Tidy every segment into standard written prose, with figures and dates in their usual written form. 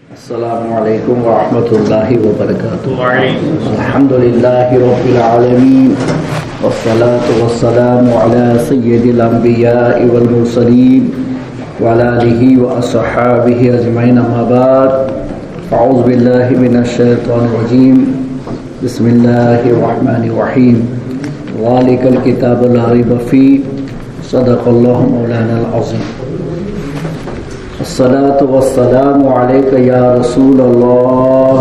السلام علیکم ورحمۃ اللہ وبرکاتہ۔ الحمد للہ رب العالمین والصلاة والسلام علی سید الانبیاء والمرسلین وعلی آلہ واصحابہ اجمعین، اما بعد، اعوذ باللہ من الشیطان الرجیم، بسم اللہ الرحمن الرحیم، ذالک الکتاب لا ریب فیہ، صدق اللہ مولانا العظیم۔ الصلاة والسلام علیک یا رسول اللہ،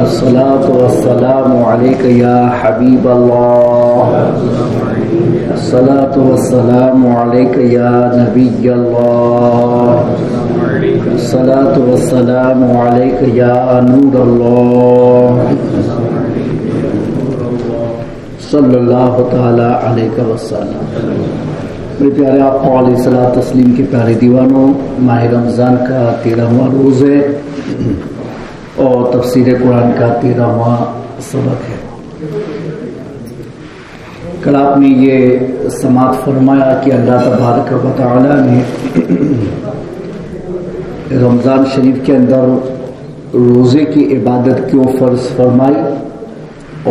الصلاة والسلام علیک یا حبیب اللہ، الصلاة والسلام علیک یا نبی اللہ، الصلاة والسلام علیک یا نور اللہ، صلی اللہ تعالی علیہ وسلم۔ میرے پیارے آقا علیہ الصلوۃ والتسلیم کے پیارے دیوانوں، ماہ رمضان کا 13واں روز ہے اور تفسیر قرآن کا 13واں سبق ہے۔ کل آپ نے یہ سماعت فرمایا کہ اللہ تبارک و تعالی نے رمضان شریف کے اندر روزے کی عبادت کیوں فرض فرمائی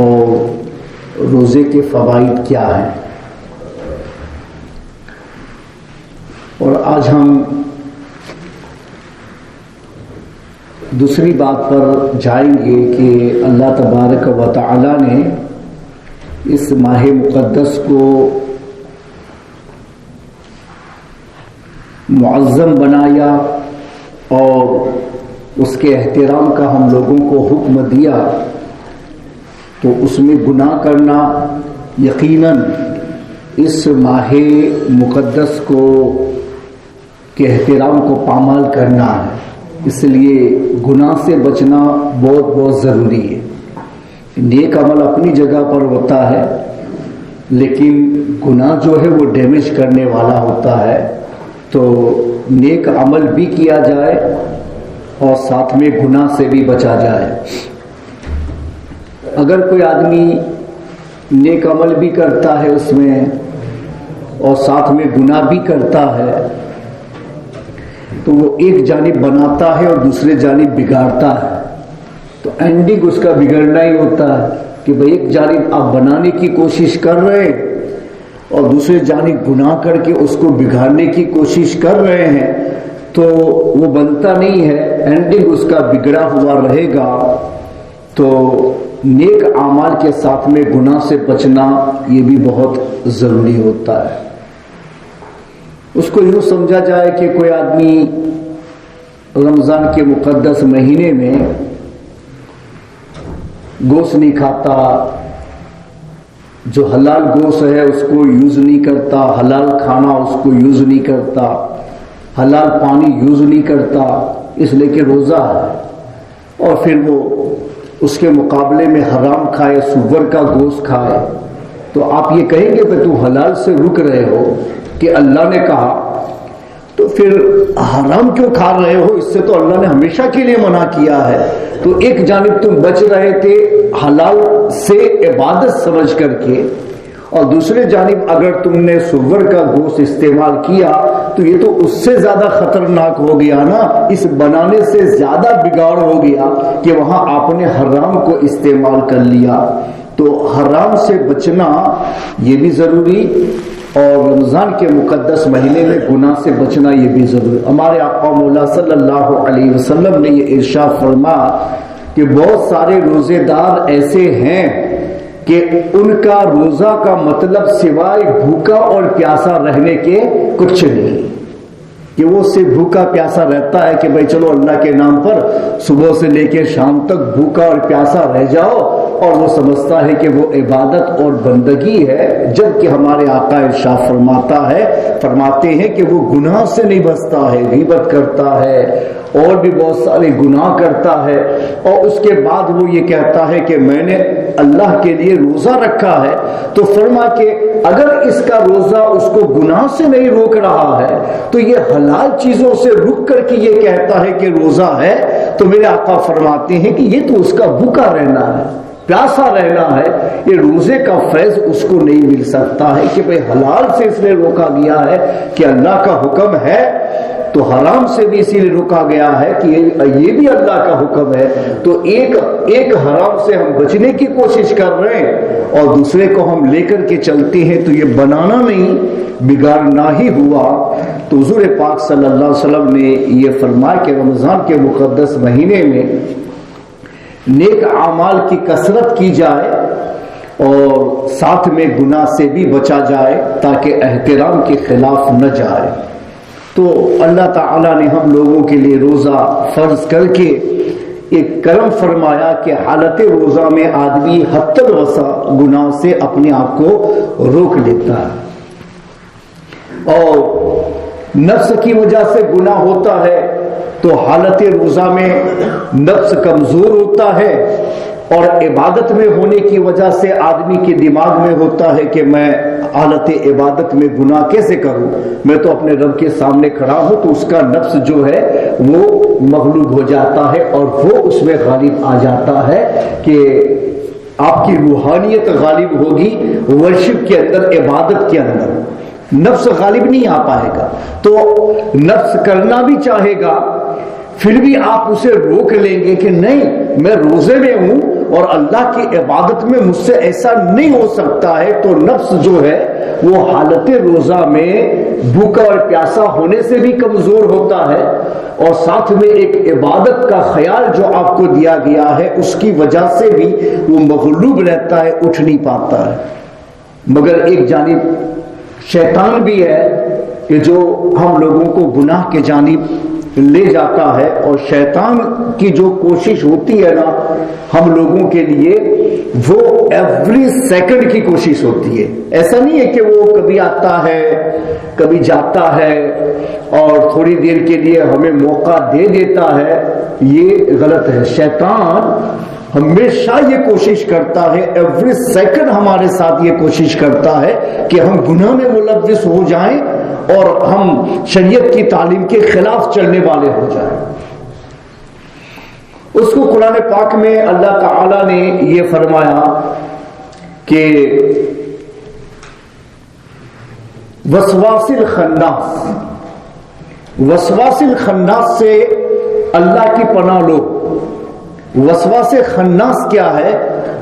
اور روزے کے فوائد کیا ہیں۔ اور آج ہم دوسری بات پر جائیں گے کہ اللہ تبارک و تعالی نے اس ماہ مقدس کو معظم بنایا اور اس کے احترام کا ہم لوگوں کو حکم دیا، تو اس میں گناہ کرنا یقیناً اس ماہ مقدس کو کے احترام کو پامال کرنا ہے، اس لیے گناہ سے بچنا بہت بہت ضروری ہے۔ نیک عمل اپنی جگہ پر ہوتا ہے، لیکن گناہ جو ہے وہ ڈیمیج کرنے والا ہوتا ہے، تو نیک عمل بھی کیا جائے اور ساتھ میں گناہ سے بھی بچا جائے۔ اگر کوئی آدمی نیک عمل بھی کرتا ہے اس میں اور ساتھ میں گناہ بھی کرتا ہے، تو وہ ایک جانب بناتا ہے اور دوسرے جانب بگاڑتا ہے، تو اینڈنگ اس کا بگڑنا ہی ہوتا ہے کہ بھئی ایک جانب آپ بنانے کی کوشش کر رہے ہیں اور دوسرے جانب گناہ کر کے اس کو بگاڑنے کی کوشش کر رہے ہیں، تو وہ بنتا نہیں ہے، اینڈنگ اس کا بگڑا ہوا رہے گا۔ تو نیک اعمال کے ساتھ میں گناہ سے بچنا یہ بھی بہت ضروری ہوتا ہے۔ اس کو یوں سمجھا جائے کہ کوئی آدمی رمضان کے مقدس مہینے میں گوشت نہیں کھاتا، جو حلال گوشت ہے اس کو یوز نہیں کرتا، حلال کھانا اس کو یوز نہیں کرتا، حلال پانی یوز نہیں کرتا، اس لیے کہ روزہ ہے، اور پھر وہ اس کے مقابلے میں حرام کھائے، سور کا گوشت کھائے، تو آپ یہ کہیں گے کہ تو حلال سے رک رہے ہو کہ اللہ نے کہا، تو پھر حرام کیوں کھا رہے ہو؟ اس سے تو اللہ نے ہمیشہ کے لیے منع کیا ہے۔ تو ایک جانب تم بچ رہے تھے حلال سے عبادت سمجھ کر کے، اور دوسرے جانب اگر تم نے سور کا گوشت استعمال کیا تو یہ تو اس سے زیادہ خطرناک ہو گیا نا، اس بنانے سے زیادہ بگاڑ ہو گیا کہ وہاں آپ نے حرام کو استعمال کر لیا۔ تو حرام سے بچنا یہ بھی ضروری، اور رمضان کے مقدس مہینے میں گناہ سے بچنا یہ بھی ضروری۔ ہمارے آقا مولا صلی اللہ علیہ وسلم نے یہ ارشاد فرمایا کہ بہت سارے روزے دار ایسے ہیں کہ ان کا روزہ کا مطلب سوائے بھوکا اور پیاسا رہنے کے کچھ نہیں، کہ وہ صرف بھوکا پیاسا رہتا ہے کہ بھئی چلو اللہ کے نام پر صبح سے لے کے شام تک بھوکا اور پیاسا رہ جاؤ، اور وہ سمجھتا ہے کہ وہ عبادت اور بندگی ہے، جبکہ ہمارے آقا ارشاد فرماتے ہیں کہ وہ گناہ سے نہیں بچتا ہے، غیبت کرتا ہے اور بھی بہت سارے گناہ کرتا ہے، اور اس کے بعد وہ یہ کہتا ہے کہ میں نے اللہ کے لیے روزہ رکھا ہے۔ تو فرما کہ اگر اس کا روزہ اس کو گناہ سے نہیں روک رہا ہے، تو یہ حلال چیزوں سے رک کر کے یہ کہتا ہے کہ روزہ ہے، تو میرے آقا فرماتے ہیں کہ یہ تو اس کا بھوکا رہنا ہے، پیاسا رہنا ہے، یہ روزے کا فیض اس کو نہیں مل سکتا ہے کہ بھئی حلال سے اس نے روکا گیا ہے کہ اللہ کا حکم ہے تو حرام سے بھی اسی لیے روکا گیا ہے کہ یہ بھی اللہ کا حکم ہے. تو ایک حرام سے ہم بچنے کی کوشش کر رہے ہیں اور دوسرے کو ہم لے کر کے چلتے ہیں, تو یہ بنانا نہیں بگاڑنا ہی ہوا. تو حضور پاک صلی اللہ علیہ وسلم نے یہ فرمایا کہ رمضان کے مقدس مہینے میں نیک اعمال کی کثرت کی جائے اور ساتھ میں گناہ سے بھی بچا جائے تاکہ احترام کے خلاف نہ جائے. تو اللہ تعالیٰ نے ہم لوگوں کے لیے روزہ فرض کر کے ایک کرم فرمایا کہ حالت روزہ میں آدمی حد الوسع گناہ سے اپنے آپ کو روک لیتا ہے. اور نفس کی وجہ سے گناہ ہوتا ہے تو حالت روزہ میں نفس کمزور ہوتا ہے, اور عبادت میں ہونے کی وجہ سے آدمی کے دماغ میں ہوتا ہے کہ میں حالت عبادت میں گناہ کیسے کروں, میں تو اپنے رب کے سامنے کھڑا ہوں. تو اس کا نفس جو ہے وہ مغلوب ہو جاتا ہے اور وہ اس میں غالب آ جاتا ہے کہ آپ کی روحانیت غالب ہوگی ورشپ کے اندر, عبادت کے اندر. نفس غالب نہیں آ پائے گا. تو نفس کرنا بھی چاہے گا, پھر بھی آپ اسے روک لیں گے کہ نہیں میں روزے میں ہوں اور اللہ کی عبادت میں مجھ سے ایسا نہیں ہو سکتا ہے. تو نفس جو ہے وہ حالت روزہ میں بھوکا اور پیاسا ہونے سے بھی کمزور ہوتا ہے, اور ساتھ میں ایک عبادت کا خیال جو آپ کو دیا گیا ہے اس کی وجہ سے بھی وہ مغلوب رہتا ہے, اٹھ نہیں پاتا ہے. مگر ایک جانب شیطان بھی ہے کہ جو ہم لوگوں کو گناہ کے جانب لے جاتا ہے, اور شیطان کی جو کوشش ہوتی ہے نا ہم لوگوں کے لیے وہ ایوری سیکنڈ کی کوشش ہوتی ہے. ایسا نہیں ہے کہ وہ کبھی آتا ہے کبھی جاتا ہے اور تھوڑی دیر کے لیے ہمیں موقع دے دیتا ہے, یہ غلط ہے. شیطان ہمیشہ یہ کوشش کرتا ہے, ایوری سیکنڈ ہمارے ساتھ یہ کوشش کرتا ہے کہ ہم گناہ میں ملوث ہو جائیں اور ہم شریعت کی تعلیم کے خلاف چلنے والے ہو جائیں. اس کو قرآن پاک میں اللہ تعالی نے یہ فرمایا کہ وسواس الخناس, وسواس الخناس سے اللہ کی پناہ لو. وسواس خناس کیا ہے؟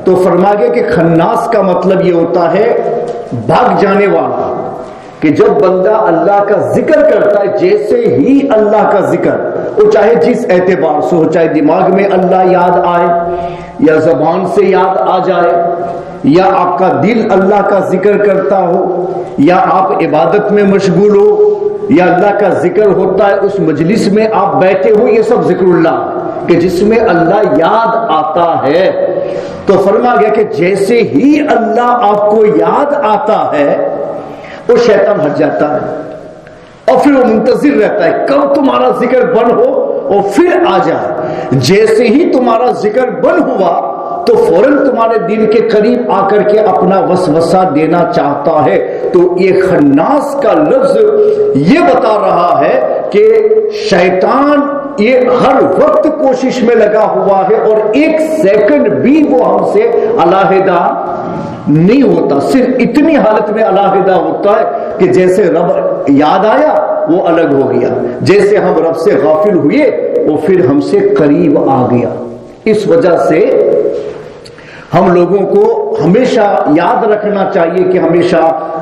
تو فرما گیا کہ خناس کا مطلب یہ ہوتا ہے بھاگ جانے والا, کہ جب بندہ اللہ کا ذکر کرتا ہے, جیسے ہی اللہ کا ذکر, وہ چاہے جس اعتبار سے ہو, چاہے دماغ میں اللہ یاد آئے یا زبان سے یاد آ جائے یا آپ کا دل اللہ کا ذکر کرتا ہو یا آپ عبادت میں مشغول ہو یا اللہ کا ذکر ہوتا ہے اس مجلس میں آپ بیٹھے ہو, یہ سب ذکر اللہ کہ جس میں اللہ یاد آتا ہے. تو فرما گیا کہ جیسے ہی اللہ آپ کو یاد آتا ہے وہ شیطان ہٹ جاتا ہے اور پھر وہ منتظر رہتا ہے کب تمہارا ذکر بند ہو اور پھر آ جائے. جیسے ہی تمہارا ذکر بند ہوا تو فوراً تمہارے دل کے قریب آ کر کے اپنا وسوسہ دینا چاہتا ہے. تو یہ خناس کا لفظ یہ بتا رہا ہے کہ شیطان یہ ہر وقت کوشش میں لگا ہوا ہے اور ایک سیکنڈ بھی وہ ہم سے علیحدہ نہیں ہوتا, صرف اتنی حالت میں علیحدہ ہوتا ہے کہ جیسے رب یاد آیا وہ الگ ہو گیا, جیسے ہم رب سے غافل ہوئے وہ پھر ہم سے قریب آ گیا. اس وجہ سے ہم لوگوں کو ہمیشہ یاد رکھنا چاہیے کہ ہمیشہ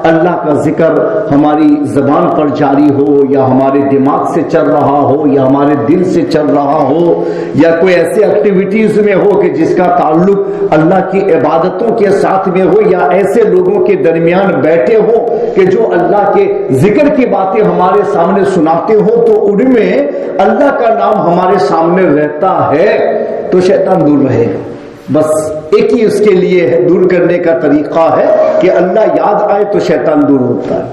اللہ کا ذکر ہماری زبان پر جاری ہو یا ہمارے دماغ سے چل رہا ہو یا ہمارے دل سے چل رہا ہو یا کوئی ایسی ایکٹیویٹیز میں ہو کہ جس کا تعلق اللہ کی عبادتوں کے ساتھ میں ہو یا ایسے لوگوں کے درمیان بیٹھے ہو کہ جو اللہ کے ذکر کی باتیں ہمارے سامنے سناتے ہو تو ان میں اللہ کا نام ہمارے سامنے رہتا ہے تو شیطان دور رہے. بس ایک ہی اس کے لیے دور کرنے کا طریقہ ہے کہ اللہ یاد آئے تو شیطان دور ہوتا ہے.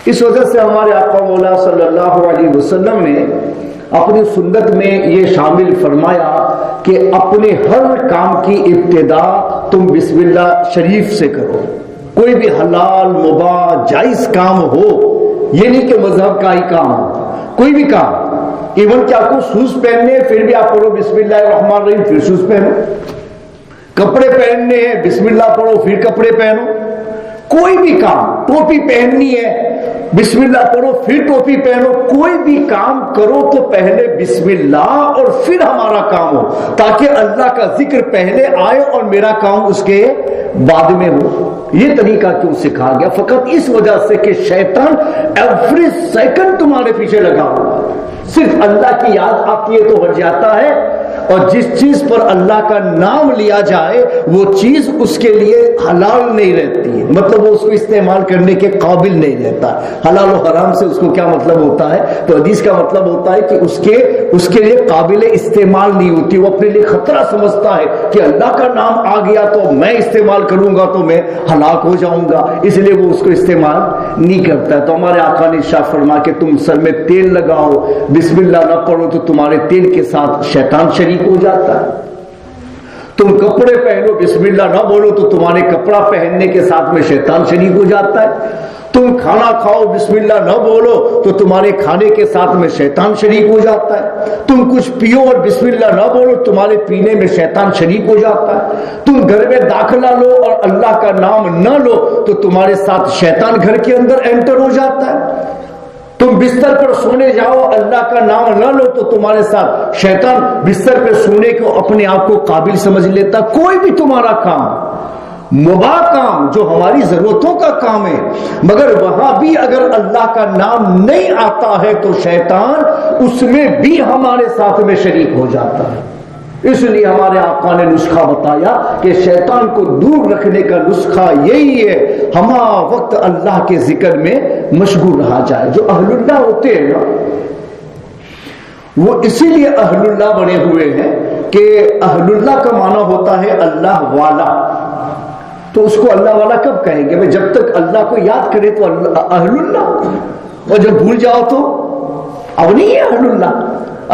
اس وجہ سے ہمارے آقا مولا صلی اللہ علیہ وسلم نے اپنی سنت میں یہ شامل فرمایا کہ اپنے ہر کام کی ابتدا تم بسم اللہ شریف سے کرو. کوئی بھی حلال مباح جائز کام ہو, یہ نہیں کہ مذہب کا ہی کام ہو, کوئی بھی کام, ایون کہ آپ کو شوز پہننے پھر بھی آپ پڑھو بسم اللہ الرحمن الرحیم پھر شوز پہنو, کپڑے پہننے ہیں بسم اللہ پڑھو پھر کپڑے پہنو, کوئی بھی کام, ٹوپی پہننی ہے بسم اللہ پڑھو پھر ٹوپی پہنو، کوئی بھی کام کرو تو پہلے بسم اللہ اور پھر ہمارا کام ہو، تاکہ اللہ کا ذکر پہلے آئے اور میرا کام اس کے بعد میں ہو۔ یہ طریقہ کیوں سکھا گیا؟ فقط اس وجہ سے کہ شیطان ایوری سیکنڈ تمہارے پیچھے لگا ہوا، صرف اللہ کی یاد آتی ہے تو ہٹ جاتا ہے، اور جس چیز پر اللہ کا نام لیا جائے وہ چیز اس کے لیے حلال نہیں رہتی ہے، مطلب وہ اس کو استعمال کرنے کے قابل نہیں رہتا۔ حلال و حرام سے اس کو کیا مطلب ہوتا ہے؟ تو حدیث کا مطلب ہوتا ہے کہ اس کے لیے قابل استعمال نہیں ہوتی، وہ اپنے لیے خطرہ سمجھتا ہے کہ اللہ کا نام آ گیا تو میں استعمال کروں گا تو میں ہلاک ہو جاؤں گا، اس لیے وہ اس کو استعمال نہیں کرتا ہے۔ تو ہمارے آقا نے ارشاد فرمایا کہ تم سر میں تیل لگاؤ، بسم اللہ نہ پڑھو تو تمہارے تیل کے ساتھ شیطان شریک ہو جاتا ہے۔ تم کپڑے پہنو، بسم اللہ نہ بولو تو تمہارے کپڑا پہننے کے ساتھ میں شیطان شریک ہو جاتا ہے۔ تم کھانا کھاؤ، بسم اللہ نہ بولو تو تمہارے کھانے کے ساتھ میں شیطان شریک ہو جاتا ہے۔ تم کچھ پیو اور بسم اللہ نہ بولو، تمہارے پینے میں شیطان شریک ہو جاتا ہے۔ تم گھر میں داخلہ لو اور اللہ کا نام نہ لو تو تمہارے ساتھ شیطان گھر کے اندر انٹر ہو جاتا ہے۔ تم بستر پر سونے جاؤ، اللہ کا نام نہ لو تو تمہارے ساتھ شیطان بستر پر سونے کو اپنے آپ کو قابل سمجھ لیتا۔ کوئی بھی تمہارا کام، مباح کام جو ہماری ضرورتوں کا کام ہے، مگر وہاں بھی اگر اللہ کا نام نہیں آتا ہے تو شیطان اس میں بھی ہمارے ساتھ میں شریک ہو جاتا ہے۔ اس لیے ہمارے آقا نے نسخہ بتایا کہ شیطان کو دور رکھنے کا نسخہ یہی ہے، ہما وقت اللہ کے ذکر میں مشغول رہا جائے۔ جو اہل اللہ ہوتے ہیں نا، وہ اسی لیے اہل اللہ بنے ہوئے ہیں کہ اہل اللہ کا معنی ہوتا ہے اللہ والا۔ تو اس کو اللہ والا کب کہیں گے؟ جب تک اللہ کو یاد کرے تو اہل اللہ، اور جب بھول جاؤ تو اب نہیں ہے اہل اللہ۔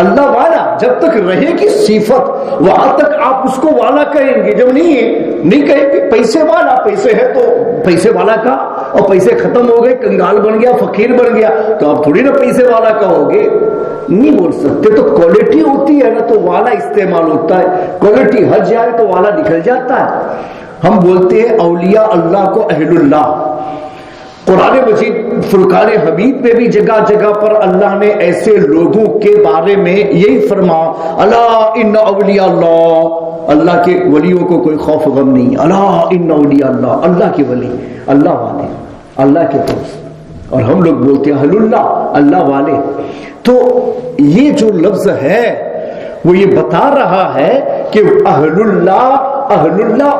اللہ والا جب تک رہے گی صفت، وہاں تک آپ اس کو والا کہیں گے۔ جب نہیں ہے نہیں کہیں گے پیسے والا، پیسے ہے تو پیسے والا کا، اور پیسے ختم ہو گئے، کنگال بن گیا، فقیر بن گیا، تو آپ تھوڑی نا پیسے والا کہو گے، نہیں بول سکتے۔ تو کوالٹی ہوتی ہے نا تو والا استعمال ہوتا ہے، کوالٹی ہٹ جائے تو والا نکل جاتا ہے۔ ہم بولتے ہیں اولیاء اللہ کو اہل اللہ۔ قرآن مجید فرقان حمید میں بھی جگہ جگہ پر اللہ نے ایسے لوگوں کے بارے میں یہی فرمایا، الا ان اولیاء اللہ، اللہ کے ولیوں کو کوئی خوف غم نہیں، الا ان اولیاء اللہ، اللہ کے ولی، اللہ والے، اللہ کے دوست۔ اور ہم لوگ بولتے ہیں اہل اللہ، اللہ والے۔ تو یہ جو لفظ ہے وہ یہ بتا رہا ہے کہ اہل اللہ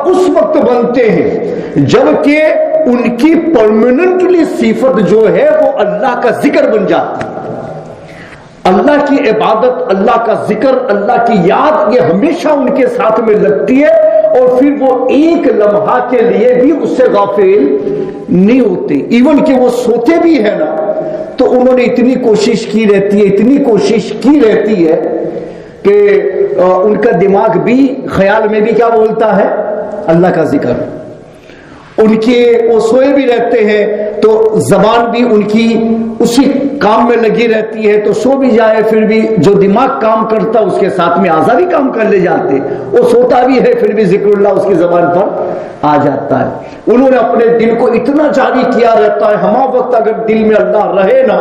اس وقت بنتے ہیں جبکہ ان کی پرماننٹلی صفت جو ہے وہ اللہ کا ذکر بن جاتی ہے۔ اللہ کی عبادت، اللہ کا ذکر، اللہ کی یاد، یہ ہمیشہ ان کے ساتھ میں لگتی ہے، اور پھر وہ ایک لمحہ کے لیے بھی اس سے غافل نہیں ہوتے۔ ایون کہ وہ سوتے بھی ہیں نا تو انہوں نے اتنی کوشش کی رہتی ہے، اتنی کوشش کی رہتی ہے کہ ان کا دماغ بھی خیال میں بھی کیا بولتا ہے؟ اللہ کا ذکر۔ ان کے وہ سوئے بھی رہتے ہیں تو زبان بھی ان کی اسی کام میں لگی رہتی ہے، تو سو بھی جائے پھر بھی جو دماغ کام کرتا اس کے ساتھ میں اعضاء بھی کام کر لے جاتے، وہ سوتا بھی ہے پھر بھی ذکر اللہ اس کی زبان پر آ جاتا ہے۔ انہوں نے اپنے دل کو اتنا جاری کیا رہتا ہے، ہما وقت اگر دل میں اللہ رہے نا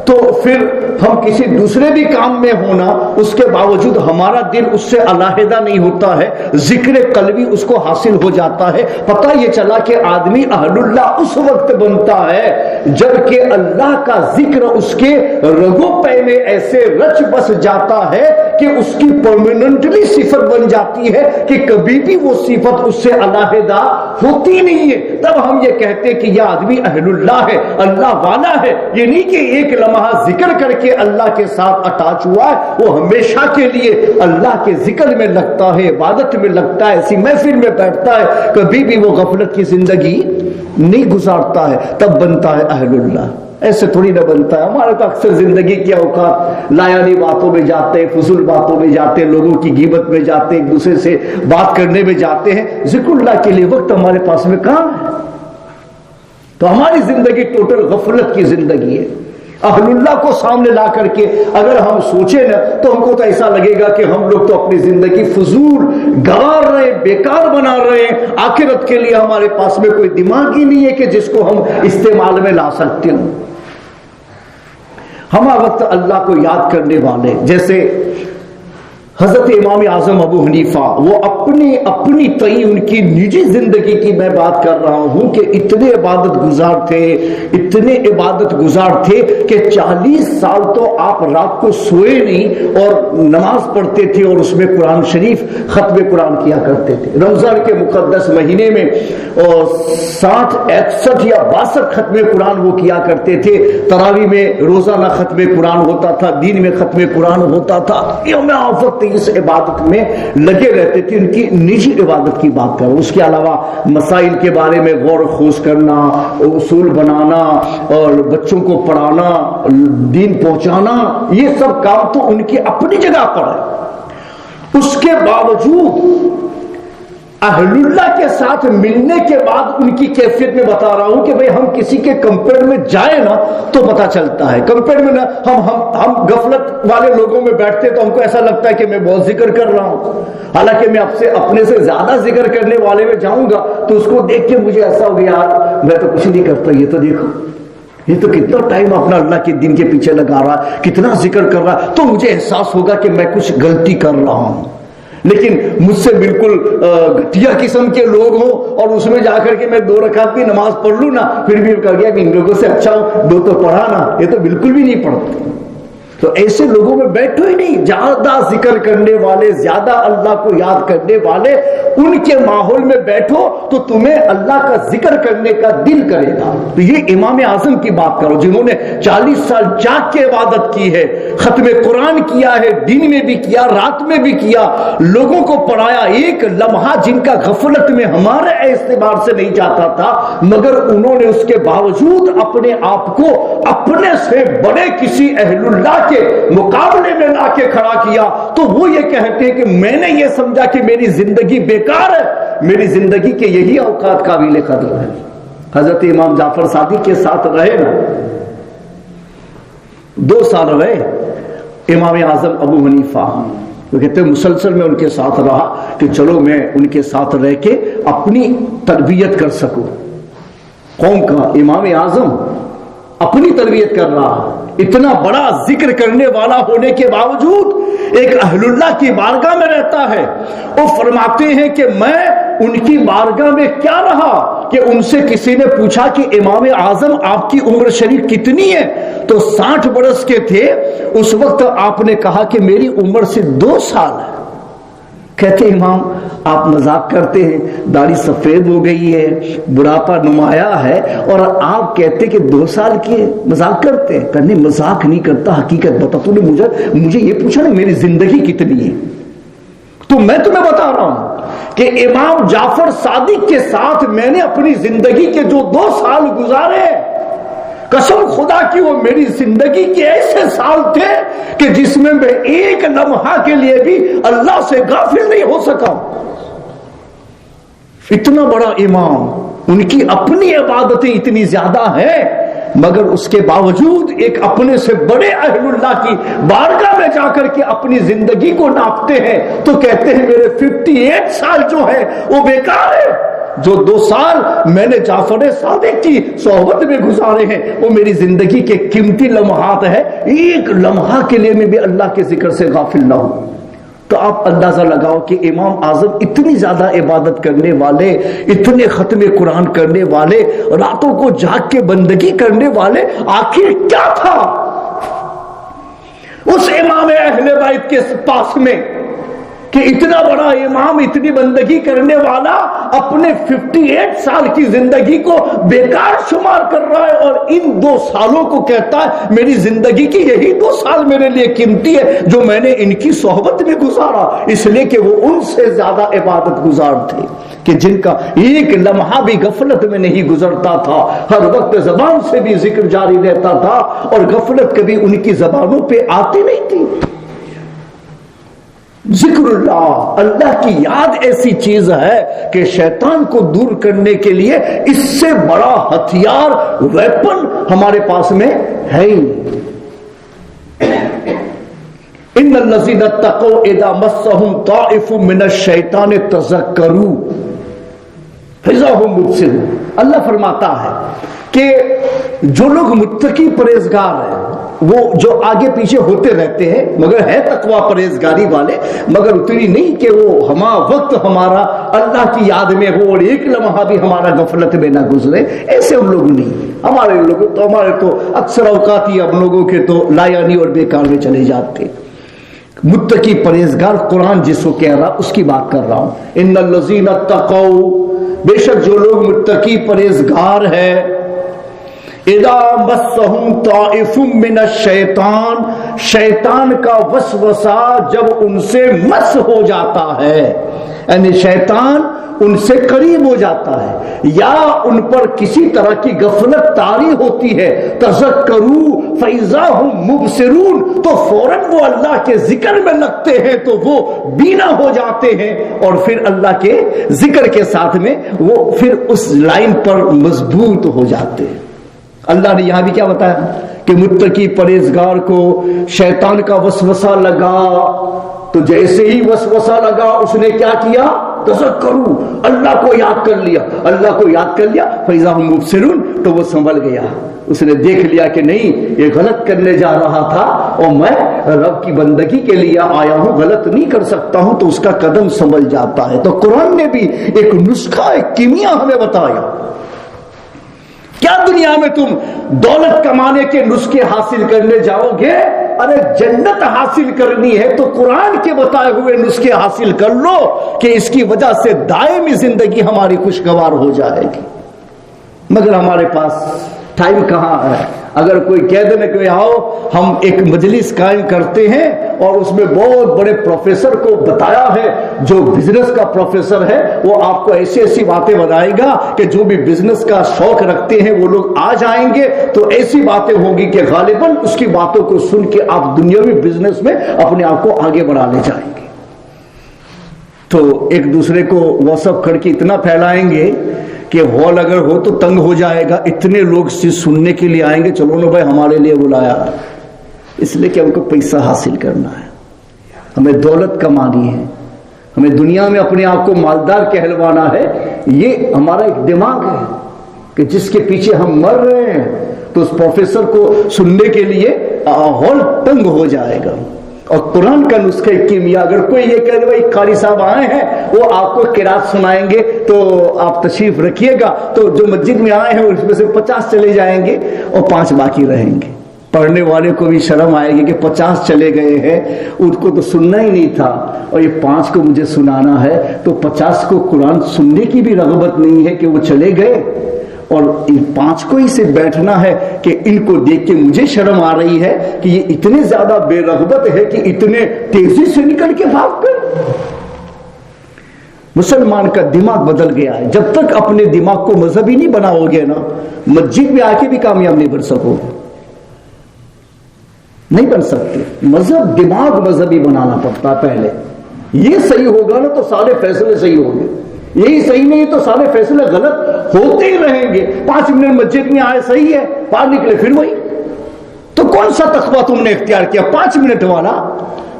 تو پھر ہم کسی دوسرے بھی کام میں ہونا، اس کے باوجود ہمارا دل اس سے علیحدہ نہیں ہوتا ہے، ذکر قلبی اس کو حاصل ہو جاتا ہے۔ پتہ یہ چلا کہ آدمی اہل اللہ اس وقت بنتا ہے جبکہ اللہ کا ذکر اس کے رگوں پے میں ایسے رچ بس جاتا ہے کہ اس کی پرماننٹلی صفت بن جاتی ہے کہ کبھی بھی وہ صفت اس سے علیحدہ ہوتی نہیں ہے۔ تب ہم یہ کہتے کہ یہ آدمی اہل اللہ ہے، اللہ والا ہے۔ یہ نہیں کہ ایک لمحہ ذکر کر کے اللہ کے ساتھ اٹیچ ہوا ہے، وہ ہمیشہ کے لیے اللہ کے ذکر میں لگتا ہے، عبادت میں لگتا ہے، ایسی محفل میں بیٹھتا ہے، کبھی بھی وہ غفلت کی زندگی نہیں گزارتا ہے، تب بنتا ہے اہل اللہ۔ ایسے تھوڑی نہ بنتا ہے۔ ہمارا تو اکثر زندگی کے اوقات لایانی باتوں میں جاتے ہیں، فضول باتوں میں جاتے ہیں، لوگوں کی غیبت میں جاتے ہیں، ایک دوسرے سے بات کرنے میں جاتے ہیں، ذکر اللہ کے لیے وقت ہمارے پاس میں کہاں ہے؟ تو ہماری زندگی ٹوٹل غفلت کی زندگی ہے۔ اہل اللہ کو سامنے لا کر کے اگر ہم سوچیں نا تو ہم کو تو ایسا لگے گا کہ ہم لوگ تو اپنی زندگی فضول گوار رہے، بیکار بنا رہے ہیں، آخرت کے لیے ہمارے پاس میں کوئی دماغ ہی نہیں ہے کہ جس کو ہم استعمال میں لا سکتے ہوں۔ ہمہ وقت اللہ کو یاد کرنے والے، جیسے حضرت امام اعظم ابو حنیفہ، وہ اپنی تئی ان کی نجی زندگی کی میں بات کر رہا ہوں کہ اتنے عبادت گزار تھے کہ 40 سال تو آپ رات کو سوئے نہیں اور نماز پڑھتے تھے، اور اس میں قرآن شریف ختم قرآن کیا کرتے تھے۔ رمضان کے مقدس مہینے میں 60 61 یا 62 ختم قرآن وہ کیا کرتے تھے۔ تراویح میں روزانہ ختم قرآن ہوتا تھا، دین میں ختم قرآن ہوتا تھا۔ یوم آفت اس عبادت میں لگے رہتے تھے، ان کی نجی عبادت کی بات کروں۔ اس کے علاوہ مسائل کے بارے میں غور و خوض کرنا، اصول بنانا اور بچوں کو پڑھانا، دین پہنچانا، یہ سب کام تو ان کی اپنی جگہ پر ہے۔ اس کے باوجود اہل اللہ کے ساتھ ملنے کے بعد ان کی کیفیت میں بتا رہا ہوں کہ بھئی ہم کسی کے کمپیئر میں جائیں نا تو پتا چلتا ہے۔ کمپیئر میں نا ہم غفلت والے لوگوں میں بیٹھتے تو ہم کو ایسا لگتا ہے کہ میں بہت ذکر کر رہا ہوں، حالانکہ میں اپنے سے زیادہ ذکر کرنے والے میں جاؤں گا تو اس کو دیکھ کے مجھے ایسا ہو گیا یار میں تو کچھ نہیں کرتا، یہ تو دیکھو یہ تو کتنا ٹائم اپنا اللہ کے دین کے پیچھے لگا رہا ہے، کتنا ذکر کر رہا ہے، تو مجھے احساس ہوگا کہ میں کچھ غلطی کر رہا ہوں۔ لیکن مجھ سے بالکل گھٹیا قسم کے لوگ ہوں اور اس میں جا کر کے میں 2 رکعت کی نماز پڑھ لوں نا، پھر بھی کہا گیا کہ ان لوگوں سے اچھا ہوں 2 تو پڑھا نا، یہ تو بالکل بھی نہیں پڑھتے۔ تو ایسے لوگوں میں بیٹھو ہی نہیں، زیادہ ذکر کرنے والے، زیادہ اللہ کو یاد کرنے والے، ان کے ماحول میں بیٹھو تو تمہیں اللہ کا ذکر کرنے کا دل کرے گا۔ تو یہ امام اعظم کی بات کرو جنہوں نے 40 سال جاگ کے عبادت کی ہے، ختم قرآن کیا ہے، دن میں بھی کیا، رات میں بھی کیا، لوگوں کو پڑھایا، ایک لمحہ جن کا غفلت میں ہمارے اعتبار سے نہیں جاتا تھا، مگر انہوں نے اس کے باوجود اپنے آپ کو اپنے سے بڑے کسی اہل اللہ کے مقابلے میں لا کے کھڑا کیا۔ تو وہ یہ کہتے ہیں کہ میں نے یہ سمجھا کہ میری زندگی بیکار ہے، میری زندگی کے یہی اوقات قابل قدر ہے۔ حضرت امام جعفر صادق کے ساتھ رہے نا، 2 سال رہے امام اعظم ابو حنیفہ، وہ کہتے ہیں مسلسل میں ان کے ساتھ رہا کہ چلو میں ان کے ساتھ رہ کے اپنی تربیت کر سکوں۔ قوم کا امام اعظم اپنی تربیت کر رہا، اتنا بڑا ذکر کرنے والا ہونے کے باوجود ایک اہل اللہ کی بارگاہ میں رہتا ہے۔ وہ فرماتے ہیں کہ میں ان کی بارگاہ میں کیا رہا کہ ان سے کسی نے پوچھا کہ امام اعظم آپ کی عمر شریف کتنی ہے؟ تو 60 برس کے تھے۔ اس وقت آپ نے کہا کہ میری عمر سے 2 سال ہے۔ کہتے امام آپ مذاق کرتے ہیں، داڑھی سفید ہو گئی ہے، بڑھاپا نمایاں ہے، اور آپ کہتے کہ 2 سال کی مذاق کرتے ہیں؟ کہنے مذاق نہیں کرتا، حقیقت بتا، تو نے مجھے یہ پوچھا نا میری زندگی کتنی ہے، تو میں تمہیں بتا رہا ہوں کہ امام جعفر صادق کے ساتھ میں نے اپنی زندگی کے جو 2 سال گزارے، قسم خدا کی وہ میری زندگی کے ایسے سال تھے کہ جس میں ایک لمحہ کے لیے بھی اللہ سے غافل نہیں ہو سکا۔ اتنا بڑا امام، ان کی اپنی عبادتیں اتنی زیادہ ہیں، مگر اس کے باوجود ایک اپنے سے بڑے اہل اللہ کی بارگاہ میں جا کر کے اپنی زندگی کو ناپتے ہیں تو کہتے ہیں میرے 58 سال جو ہے وہ بیکار ہے، جو 2 سال میں نے جعفر صادق کی صحبت میں گزارے ہیں وہ میری زندگی کے قیمتی لمحات ہے، ایک لمحہ کے لیے میں بھی اللہ کے ذکر سے غافل نہ ہوں۔ تو آپ اندازہ لگاؤ کہ امام اعظم اتنی زیادہ عبادت کرنے والے، اتنے ختم قرآن کرنے والے، راتوں کو جاگ کے بندگی کرنے والے، آخر کیا تھا اس امام اہل بیت کے پاس میں کہ اتنا بڑا امام، اتنی بندگی کرنے والا اپنے 58 سال کی زندگی کو بیکار شمار کر رہا ہے، اور ان 2 سالوں کو کہتا ہے میری زندگی کی یہی 2 سال میرے لیے قیمتی ہے جو میں نے ان کی صحبت میں گزارا، اس لیے کہ وہ ان سے زیادہ عبادت گزار تھے کہ جن کا ایک لمحہ بھی غفلت میں نہیں گزرتا تھا، ہر وقت زبان سے بھی ذکر جاری رہتا تھا اور غفلت کبھی ان کی زبانوں پہ آتی نہیں تھی۔ ذکر اللہ، اللہ کی یاد ایسی چیز ہے کہ شیطان کو دور کرنے کے لیے اس سے بڑا ہتھیار، ویپن ہمارے پاس میں ہے ہی۔ ان الذین اتقوا اذا مسهم طائف من الشیطان تذکروا فاذا هم مبصرون۔ اللہ فرماتا ہے کہ جو لوگ متقی پرہیزگار ہیں وہ جو آگے پیچھے ہوتے رہتے ہیں مگر ہے تقوی پرہیزگاری والے، مگر اتنی نہیں کہ وہ ہما وقت ہمارا اللہ کی یاد میں ہو اور ایک لمحہ بھی ہمارا غفلت میں نہ گزرے، ایسے ہم لوگ نہیں۔ ہمارے تو اکثر اوقات ہی ہم لوگوں کے تو لا یعنی اور بیکار میں چلے جاتے۔ متقی پرہیزگار قرآن جس کو کہہ رہا اس کی بات کر رہا ہوں، ان الذین اتقوا، بے شک جو لوگ متقی پرہیزگار ہے، اذا مسہم طائف من الشیطان، شیطان کا وسوسہ جب ان سے مس ہو جاتا ہے، یعنی شیطان ان سے قریب ہو جاتا ہے یا ان پر کسی طرح کی غفلت طاری ہوتی ہے، تذکروا فاذا هم مبصرون، تو فوراً وہ اللہ کے ذکر میں لگتے ہیں تو وہ بینا ہو جاتے ہیں اور پھر اللہ کے ذکر کے ساتھ میں وہ پھر اس لائن پر مضبوط ہو جاتے ہیں۔ اللہ نے یہاں بھی کیا بتایا کہ متقی پرہیزگار کو شیطان کا وسوسہ لگا تو جیسے ہی وسوسہ لگا اس نے کیا کیا؟ تذکروا، اللہ کو یاد کر لیا، اللہ کو یاد کر لیا، فاذا هم مبصرون، تو وہ سنبھل گیا، اس نے دیکھ لیا کہ نہیں یہ غلط کرنے جا رہا تھا اور میں رب کی بندگی کے لیے آیا ہوں، غلط نہیں کر سکتا ہوں، تو اس کا قدم سنبھل جاتا ہے۔ تو قرآن نے بھی ایک نسخہ، ایک کیمیا ہمیں بتایا۔ کیا دنیا میں تم دولت کمانے کے نسخے حاصل کرنے جاؤ گے؟ ارے جنت حاصل کرنی ہے تو قرآن کے بتائے ہوئے نسخے حاصل کر لو کہ اس کی وجہ سے دائمی زندگی ہماری خوشگوار ہو جائے گی۔ مگر ہمارے پاس ٹائم کہاں ہے؟ اگر کوئی کہہ دے کہ آؤ ہم ایک مجلس قائم کرتے ہیں اور اس میں بہت بڑے پروفیسر کو بتایا ہے، جو بزنس کا پروفیسر ہے وہ آپ کو ایسی ایسی باتیں بتائے گا کہ جو بھی بزنس کا شوق رکھتے ہیں وہ لوگ آ جائیں گے، تو ایسی باتیں ہوگی کہ غالباً اس کی باتوں کو سن کے آپ دنیاوی بزنس میں اپنے آپ کو آگے بڑھانے جائیں گے۔ تو ایک دوسرے کو واٹس ایپ کر کے اتنا پھیلائیں گے کہ ہال اگر ہو تو تنگ ہو جائے گا، اتنے لوگ سننے کے لیے آئیں گے، چلو نا بھائی ہمارے لیے بلایا، اس لیے کہ ہم کو پیسہ حاصل کرنا ہے، ہمیں دولت کمانی ہے، ہمیں دنیا میں اپنے آپ کو مالدار کہلوانا ہے۔ یہ ہمارا ایک دماغ ہے کہ جس کے پیچھے ہم مر رہے ہیں، تو اس پروفیسر کو سننے کے لیے ہال تنگ ہو جائے گا۔ اور قرآن کا نسخہ کیمیا، اگر کوئی یہ کہے بھائی قاری صاحب آئے ہیں وہ آپ کو قرات سنائیں گے تو آپ تشریف رکھیے گا، تو جو مسجد میں آئے ہیں اس میں سے 50 چلے جائیں گے اور 5 باقی رہیں گے۔ پڑھنے والے کو بھی شرم آئے گی کہ 50 چلے گئے ہیں، ان کو تو سننا ہی نہیں تھا اور یہ 5 کو مجھے سنانا ہے، تو 50 کو قرآن سننے کی بھی رغبت نہیں ہے کہ وہ چلے گئے، اور ان 5 کو ہی سے بیٹھنا ہے کہ ان کو دیکھ کے مجھے شرم آ رہی ہے کہ یہ اتنے زیادہ بے رغبت ہے کہ اتنے تیزی سے نکل کے بھاگ گئے۔ مسلمان کا دماغ بدل گیا ہے۔ جب تک اپنے دماغ کو مذہبی نہیں بناؤ گے نا، مسجد میں آ کے بھی کامیاب نہیں بن سکو، نہیں بن سکتے۔ مذہب دماغ مذہبی بنانا پڑتا ہے پہلے، یہ صحیح ہوگا نا تو سارے فیصلے صحیح ہوں گے، یہی صحیح نہیں تو سارے فیصلے غلط ہوتے ہی رہیں گے۔ 5 منٹ مسجد میں آئے صحیح ہے، باہر نکلے پھر وہی۔ تو کون سا تقویٰ تم نے اختیار کیا؟ 5 منٹ والا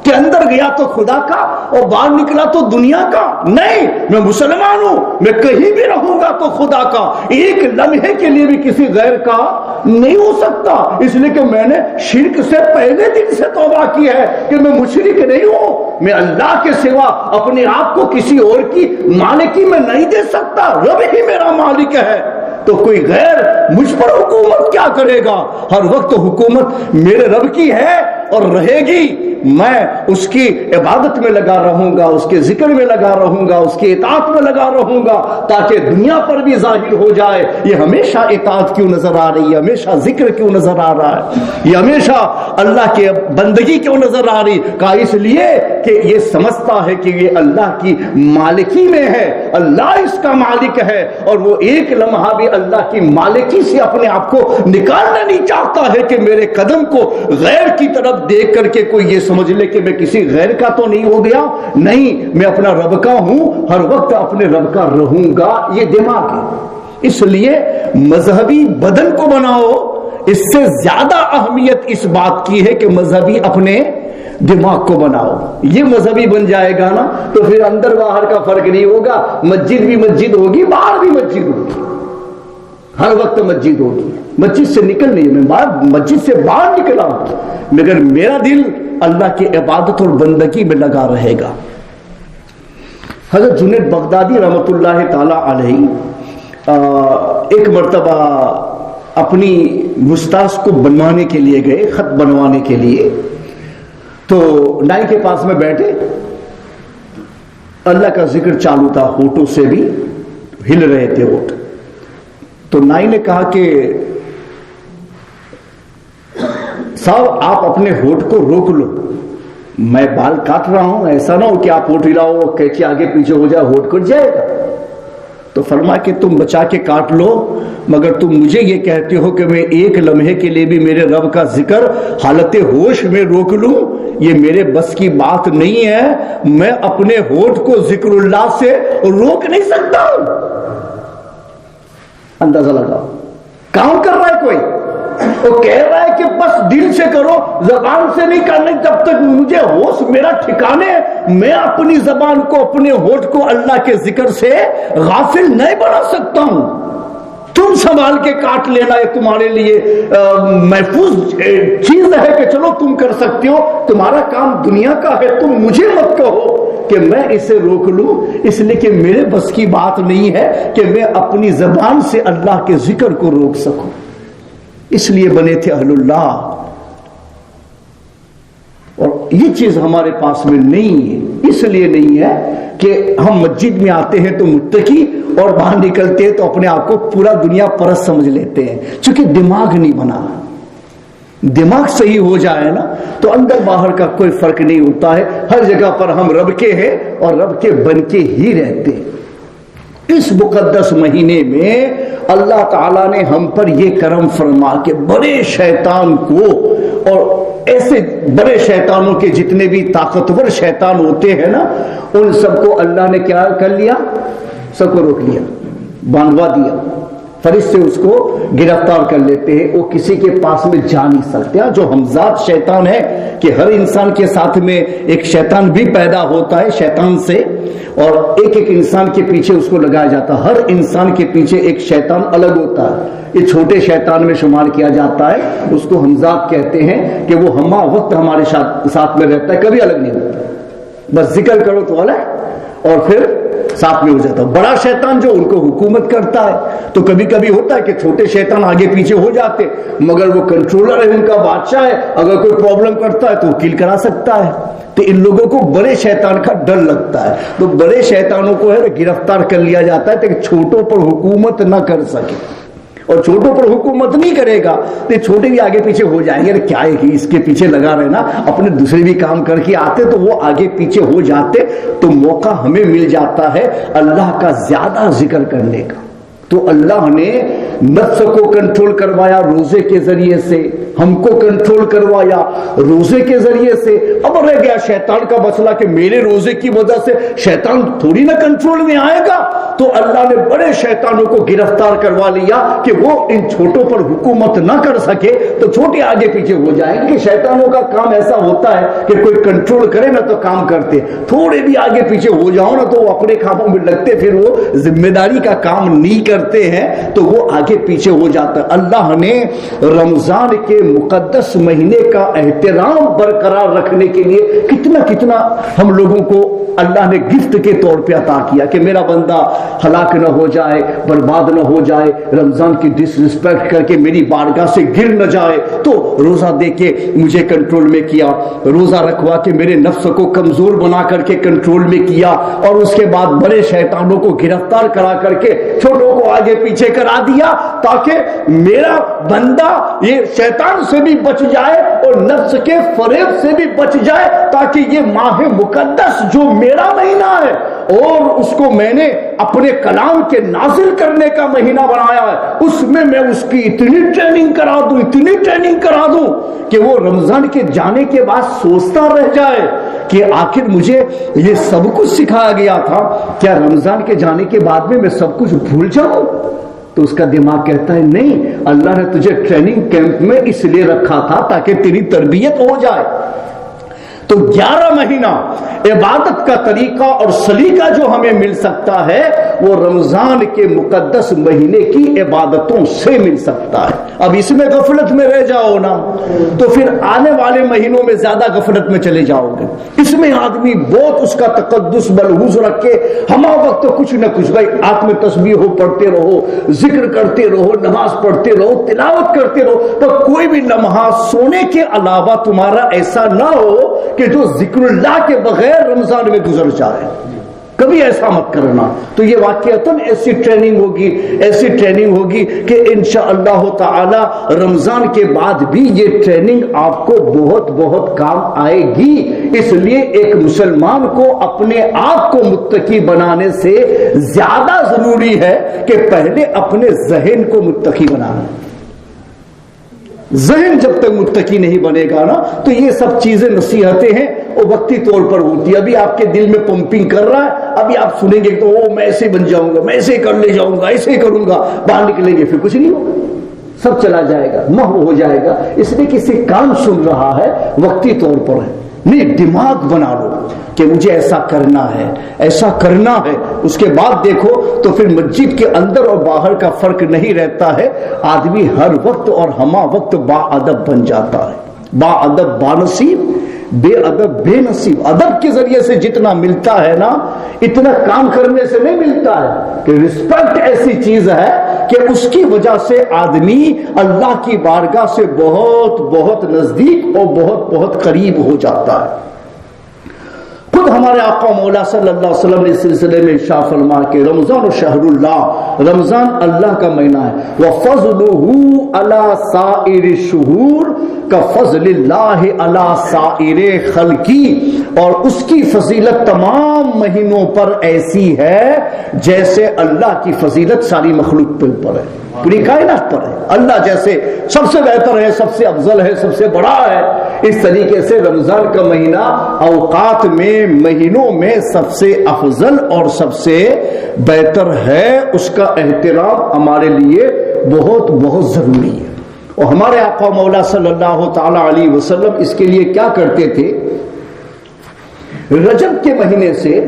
کہ اندر گیا تو خدا کا اور باہر نکلا تو دنیا کا؟ نہیں، میں مسلمان ہوں، میں کہیں بھی رہوں گا تو خدا کا، ایک لمحے کے لیے بھی کسی غیر کا نہیں ہو سکتا، اس لیے کہ میں نے شرک سے پہلے دن سے توبہ کی ہے کہ میں مشرک نہیں ہوں، میں اللہ کے سوا اپنے آپ کو کسی اور کی مالکی میں نہیں دے سکتا، رب ہی میرا مالک ہے۔ تو کوئی غیر مجھ پر حکومت کیا کرے گا؟ ہر وقت حکومت میرے رب کی ہے اور رہے گی، میں اس کی عبادت میں لگا رہوں گا، اس کے ذکر میں لگا رہوں گا، اس کی اطاعت میں لگا رہوں گا، تاکہ دنیا پر بھی ظاہر ہو جائے یہ ہمیشہ اطاعت کیوں نظر آ رہی ہے، ہمیشہ ذکر کیوں نظر آ رہا ہے، یہ ہمیشہ اللہ کے بندگی کیوں نظر آ رہی کا، اس لیے کہ یہ سمجھتا ہے کہ یہ اللہ کی مالکی میں ہے، اللہ اس کا مالک ہے، اور وہ ایک لمحہ بھی اللہ کی مالکی سے اپنے آپ کو نکالنا نہیں چاہتا ہے کہ میرے قدم کو غیر کی طرف دیکھ کر کے کوئی یہ سمجھ لے کہ میں کسی غیر کا تو نہیں ہو گیا، نہیں، میں اپنا رب کا ہوں، ہر وقت اپنے رب کا رہوں گا، یہ دماغ ہے۔ اس لیے مذہبی بدن کو بناؤ، اس سے زیادہ اہمیت اس بات کی ہے کہ مذہبی اپنے دماغ کو بناؤ۔ یہ مذہبی بن جائے گا نا تو پھر اندر باہر کا فرق نہیں ہوگا، مسجد بھی مسجد ہوگی، باہر بھی مسجد ہوگی۔ ہر وقت مسجد ہوگی، مسجد سے نکل نہیں، میں مسجد سے باہر نکلا ہوں مگر میرا دل اللہ کی عبادت اور بندگی میں لگا رہے گا۔ حضرت جنید بغدادی رحمۃ اللہ تعالی علیہ ایک مرتبہ اپنی مستاذ کو بنوانے کے لیے گئے، خط بنوانے کے لیے، تو نائی کے پاس میں بیٹھے، اللہ کا ذکر چالو تھا، ہونٹوں سے بھی ہل رہے تھے ہونٹ، تو نائی نے کہا کہ صاحب آپ اپنے ہونٹ کو روک لو، میں بال کاٹ رہا ہوں، ایسا نہ ہو کہ آپ ہونٹ ہلاؤ کینچی آگے پیچھے ہو جائے، ہونٹ کٹ جائے گا۔ تو فرمایا کہ تم بچا کے کاٹ لو، مگر تم مجھے یہ کہتے ہو کہ میں ایک لمحے کے لیے بھی میرے رب کا ذکر حالت ہوش میں روک لوں، یہ میرے بس کی بات نہیں ہے، میں اپنے ہونٹ کو ذکر اللہ سے روک نہیں سکتا ہوں۔ اندازہ لگاؤ، کام کر رہا ہے کوئی، وہ کہہ رہا ہے کہ بس دل سے کرو، زبان سے نہیں کرنے، جب تک مجھے ہوش میرا ٹھکانے، میں اپنی زبان کو، اپنے ہونٹ کو اللہ کے ذکر سے غافل نہیں بنا سکتا ہوں۔ تم سنبھال کے کاٹ لینا، یہ تمہارے لیے محفوظ چیز ہے کہ چلو تم کر سکتے ہو، تمہارا کام دنیا کا ہے، تم مجھے مت کہو کہ میں اسے روک لوں، اس لیے کہ میرے بس کی بات نہیں ہے کہ میں اپنی زبان سے اللہ کے ذکر کو روک سکوں۔ اس لیے بنے تھے اہل اللہ، اور یہ چیز ہمارے پاس میں نہیں ہے، اس لیے نہیں ہے کہ ہم مسجد میں آتے ہیں تو متقی اور باہر نکلتے ہیں تو اپنے آپ کو پورا دنیا پرست سمجھ لیتے ہیں، چونکہ دماغ نہیں بنا۔ دماغ صحیح ہو جائے نا تو اندر باہر کا کوئی فرق نہیں ہوتا ہے، ہر جگہ پر ہم رب کے ہیں اور رب کے بن کے ہی رہتے ہیں۔ اس مقدس مہینے میں اللہ تعالیٰ نے ہم پر یہ کرم فرما کہ بڑے شیطان کو، اور ایسے بڑے شیطانوں کے جتنے بھی طاقتور شیطان ہوتے ہیں نا، ان سب کو اللہ نے کیا کر لیا، سب کو روک لیا، باندھوا دیا، فرشتے اس کو گرفتار کر لیتے ہیں، وہ کسی کے پاس میں جا نہیں سکتے۔ جو ہمزاد شیطان ہے کہ ہر انسان کے ساتھ میں ایک شیطان بھی پیدا ہوتا ہے شیطان سے، اور ایک ایک انسان کے پیچھے اس کو لگایا جاتا ہے، ہر انسان کے پیچھے ایک شیطان الگ ہوتا ہے، یہ چھوٹے شیطان میں شمار کیا جاتا ہے، اس کو ہمزاد کہتے ہیں کہ وہ ہمہ وقت ہمارے ساتھ میں رہتا ہے، کبھی الگ نہیں ہوتا، بس ذکر کرو تو الگ اور پھر ساتھ میں ہو جاتا ہے۔ بڑا شیطان جو ان کو حکومت کرتا ہے، تو کبھی کبھی ہوتا ہے کہ چھوٹے شیطان آگے پیچھے ہو جاتے، مگر وہ کنٹرولر ہے، ان کا بادشاہ ہے، اگر کوئی پرابلم کرتا ہے تو وہ کل کرا سکتا ہے۔ تو ان لوگوں کو بڑے شیطان کا ڈر لگتا ہے، تو بڑے شیطانوں کو ہے گرفتار کر لیا جاتا ہے تاکہ چھوٹوں پر حکومت نہ کر سکے، اور چھوٹوں پر حکومت نہیں کرے گا تو چھوٹے بھی آگے پیچھے ہو جائیں گے، کیا ہے کہ اس کے پیچھے لگا رہنا، اپنے دوسرے بھی کام کر کے آتے تو وہ آگے پیچھے ہو جاتے، تو موقع ہمیں مل جاتا ہے اللہ کا زیادہ ذکر کرنے کا۔ تو اللہ نے نفس کو کنٹرول کروایا روزے کے ذریعے سے، ہم کو کنٹرول کروایا روزے کے ذریعے سے۔ اب رہ گیا شیطان کا مسئلہ کہ میرے روزے کی وجہ سے شیطان تھوڑی نہ کنٹرول میں آئے گا، تو اللہ نے بڑے شیطانوں کو گرفتار کروا لیا کہ وہ ان چھوٹوں پر حکومت نہ کر سکے، تو چھوٹے آگے پیچھے ہو جائیں گے۔ شیطانوں کا کام ایسا ہوتا ہے کہ کوئی کنٹرول کرے نا تو کام کرتے، تھوڑے بھی آگے پیچھے ہو جاؤ نا تو وہ اپنے کاموں میں لگتے، پھر وہ ذمہ داری کا کام نہیں کرتے ہیں تو وہ آگے پیچھے ہو جاتا ہے۔ اللہ نے رمضان کے مقدس مہینے کا احترام برقرار رکھنے کے لیے کتنا ہم لوگوں کو اللہ نے گفٹ کے طور پہ عطا کیا کہ میرا بندہ ہلاک نہ ہو جائے، برباد نہ ہو جائے، رمضان کی ڈس ریسپیکٹ کر کے میری بارگاہ سے گر نہ جائے، تو روزہ دے کے مجھے کنٹرول میں کیا، روزہ رکھوا کے میرے نفس کو کمزور بنا کر کے کنٹرول میں کیا، اور اس کے بعد بڑے شیطانوں کو گرفتار کرا کر کے چھوٹوں کو آگے پیچھے کرا دیا، تاکہ میرا بندہ یہ شیطان سے بھی بچ جائے اور نفس کے فریب سے بھی بچ جائے، تاکہ یہ ماہ مقدس جو میرا مہینہ ہے اور اس کو میں نے اپنے کلام کے نازل کرنے کا مہینہ بنایا ہے، اس میں اس کی اتنی ٹریننگ کرا دوں کہ وہ رمضان کے جانے کے بعد سوچتا رہ جائے کہ آخر مجھے یہ سب کچھ سکھایا گیا تھا، کیا رمضان کے جانے کے بعد میں سب کچھ بھول جاؤں؟ تو اس کا دماغ کہتا ہے نہیں، اللہ نے تجھے ٹریننگ کیمپ میں اس لیے رکھا تھا تاکہ تیری تربیت ہو جائے۔ تو 11 مہینہ عبادت کا طریقہ اور سلیقہ جو ہمیں مل سکتا ہے وہ رمضان کے مقدس مہینے کی عبادتوں سے مل سکتا ہے۔ اب اس میں غفلت میں رہ جاؤ نا تو پھر آنے والے مہینوں میں زیادہ غفلت میں چلے جاؤ گے۔ اس میں آدمی بہت اس کا تقدس ملحوظ رکھ کے ہما وقت کچھ نہ کچھ، بھائی آنکھ میں تسبیح ہو پڑھتے رہو، ذکر کرتے رہو، نماز پڑھتے رہو، تلاوت کرتے رہو، پر کوئی بھی لمحہ سونے کے علاوہ تمہارا ایسا نہ ہو کہ جو ذکر اللہ کے بغیر رمضان میں گزر جائے۔ کبھی ایسا مت کرنا۔ تو یہ واقعتاً ایسی ٹریننگ ہوگی کہ انشاءاللہ تعالی رمضان کے بعد بھی یہ ٹریننگ آپ کو بہت بہت کام آئے گی۔ اس لیے ایک مسلمان کو اپنے آپ کو متقی بنانے سے زیادہ ضروری ہے کہ پہلے اپنے ذہن کو متقی بنانا۔ ذہن جب تک متقی نہیں بنے گا نا تو یہ سب چیزیں نصیحتیں ہیں وہ وقتی طور پر ہوتی ہے۔ ابھی آپ کے دل میں پمپنگ کر رہا ہے، ابھی آپ سنیں گے تو میں ایسے بن جاؤں گا، میں ایسے کر لے جاؤں گا، ایسے کروں گا، باہر نکلیں گے پھر کچھ نہیں ہوگا، سب چلا جائے گا، محو ہو جائے گا۔ اس لیے کسی کام سن رہا ہے وقتی طور پر ہے، نہیں دماغ بنا لو کہ مجھے ایسا کرنا ہے، ایسا کرنا ہے۔ اس کے بعد دیکھو تو پھر مسجد کے اندر اور باہر کا فرق نہیں رہتا ہے، آدمی ہر وقت اور ہما وقت با ادب بن جاتا ہے۔ با ادب بانصیب، بے ادب بے نصیب۔ ادب کے ذریعے سے جتنا ملتا ہے نا اتنا کام کرنے سے نہیں ملتا ہے، کہ رسپیکٹ ایسی چیز ہے کہ اس کی وجہ سے آدمی اللہ کی بارگاہ سے بہت بہت نزدیک اور بہت بہت قریب ہو جاتا ہے۔ خود ہمارے آقا مولا صلی اللہ علیہ وسلم نے اس سلسلے میں ارشاد فرمایا کہ رمضان شہر اللہ، رمضان اللہ کا مہینہ ہے، وَفَضْلُهُ عَلَى سَائِرِ الشُّهُورِ كَفَضْلِ اللَّهِ عَلَى سَائِرِ خَلْقِهِ، اور اس کی فضیلت تمام مہینوں پر ایسی ہے جیسے اللہ کی فضیلت ساری مخلوق کے اوپر ہے، پوری کائنات پر ہے۔ اللہ جیسے سب سے بہتر ہے، سب سے افضل ہے، سب سے بڑا ہے، اس طریقے سے رمضان کا مہینہ اوقات میں مہینوں میں سب سے افضل اور سب سے بہتر ہے۔ اس کا احترام ہمارے لیے بہت بہت ضروری ہے۔ اور ہمارے آقا مولا صلی اللہ تعالی علیہ وسلم اس کے لیے کیا کرتے تھے، رجب کے مہینے سے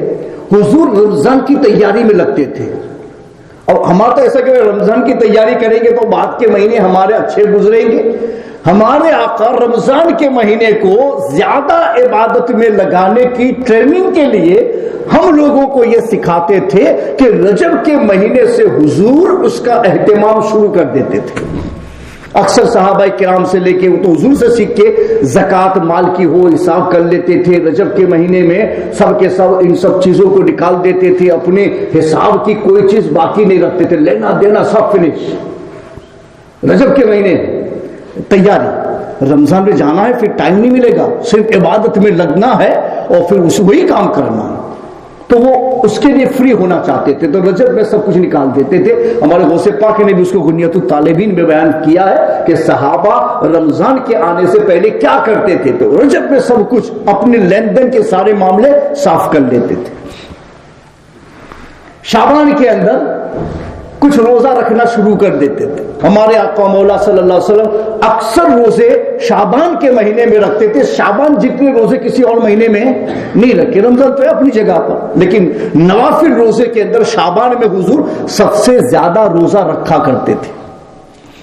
حضور رمضان کی تیاری میں لگتے تھے۔ اور ہمارا تو ایسا کہ رمضان کی تیاری کریں گے تو بعد کے مہینے ہمارے اچھے گزریں گے۔ ہمارے آقا رمضان کے مہینے کو زیادہ عبادت میں لگانے کی ٹریننگ کے لیے ہم لوگوں کو یہ سکھاتے تھے کہ رجب کے مہینے سے حضور اس کا اہتمام شروع کر دیتے تھے۔ اکثر صحابہ کرام سے لے کے وہ تو حضور سے سیکھ کے زکوٰۃ مال کی ہو حساب کر لیتے تھے، رجب کے مہینے میں سب کے سب ان سب چیزوں کو نکال دیتے تھے، اپنے حساب کی کوئی چیز باقی نہیں رکھتے تھے، لینا دینا سب فنش۔ رجب کے مہینے تیاری، رمضان میں جانا ہے پھر ٹائم نہیں ملے گا، صرف عبادت میں لگنا ہے اور پھر وہی کام کرنا ہے، تو وہ اس کے لیے فری ہونا چاہتے تھے، تو رجب میں سب کچھ نکال دیتے تھے۔ ہمارے غوث پاک نے بھی اس کو غنیت الطالبین میں بیان کیا ہے کہ صحابہ رمضان کے آنے سے پہلے کیا کرتے تھے، تو رجب میں سب کچھ اپنے لین دین کے سارے معاملے صاف کر لیتے تھے۔ شعبان کے اندر کچھ روزہ رکھنا شروع کر دیتے تھے۔ ہمارے آقا مولا صلی اللہ علیہ وسلم اکثر روزے شعبان کے مہینے میں رکھتے تھے، شعبان جتنے روزے کسی اور مہینے میں نہیں رکھے۔ رمضان تو ہے اپنی جگہ پر، لیکن نوافل روزے کے اندر شعبان میں حضور سب سے زیادہ روزہ رکھا کرتے تھے۔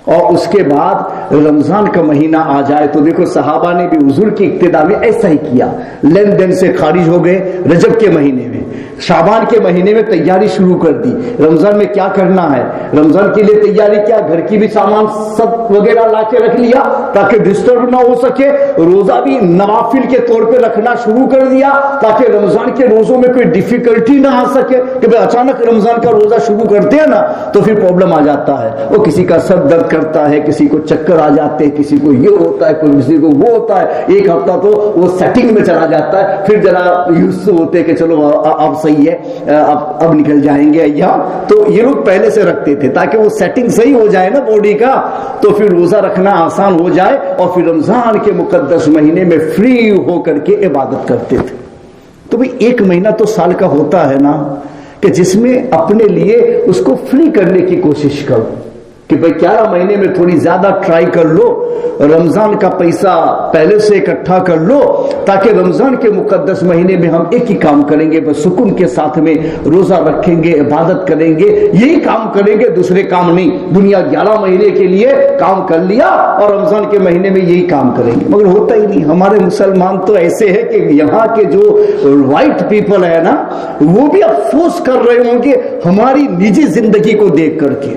اور اس کے بعد رمضان کا مہینہ آ جائے تو دیکھو صحابہ نے بھی حضور کی اقتداء میں ایسا ہی کیا، لین دین سے خارج ہو گئے، رجب کے مہینے میں شعبان کے مہینے میں تیاری شروع کر دی۔ رمضان میں کیا کرنا ہے، رمضان کے لیے تیاری کیا، گھر کی بھی سامان سب وغیرہ لا کے رکھ لیا تاکہ ڈسٹرب نہ ہو سکے، روزہ بھی نوافل کے طور پہ رکھنا شروع کر دیا تاکہ رمضان کے روزوں میں کوئی ڈیفیکلٹی نہ آ سکے، کہ بھئی اچانک رمضان کا روزہ شروع کرتے ہیں نا تو پھر پرابلم آ جاتا ہے، وہ کسی کا سر درد کرتا ہے، کسی کو چکر آ جاتے ہیں، کسی کو یہ ہوتا ہے، کسی کو وہ ہوتا ہے، ایک ہفتہ تو وہ سیٹنگ میں چلا جاتا ہے، پھر ذرا یوز ہوتے کہ چلو اب صحیح ہے، اب نکل جائیں گے ایام، تو یہ لوگ پہلے سے رکھتے تھے تاکہ وہ سیٹنگ صحیح ہو جائے نا باڈی کا، تو پھر روزہ رکھنا آسان ہو جائے اور پھر رمضان کے مقدس مہینے میں فری ہو کر کے عبادت کرتے تھے۔ تو بھئی ایک مہینہ تو سال کا ہوتا ہے نا کہ جس میں اپنے لیے اس کو فری کرنے کی کوشش کرو، کہ بھئی 11 مہینے میں تھوڑی زیادہ ٹرائی کر لو, رمضان کا پیسہ پہلے سے اکٹھا کر لو, تاکہ رمضان کے مقدس مہینے میں ہم ایک ہی کام کریں گے, بس سکون کے ساتھ میں روزہ رکھیں گے, عبادت کریں گے, یہی کام کریں گے, دوسرے کام نہیں. دنیا 11 مہینے کے لیے کام کر لیا اور رمضان کے مہینے میں یہی کام کریں گے, مگر ہوتا ہی نہیں. ہمارے مسلمان تو ایسے ہے کہ یہاں کے جو وائٹ پیپل ہے نا, وہ بھی افسوس کر رہے ہوں گے ہماری نجی زندگی کو دیکھ کر کے,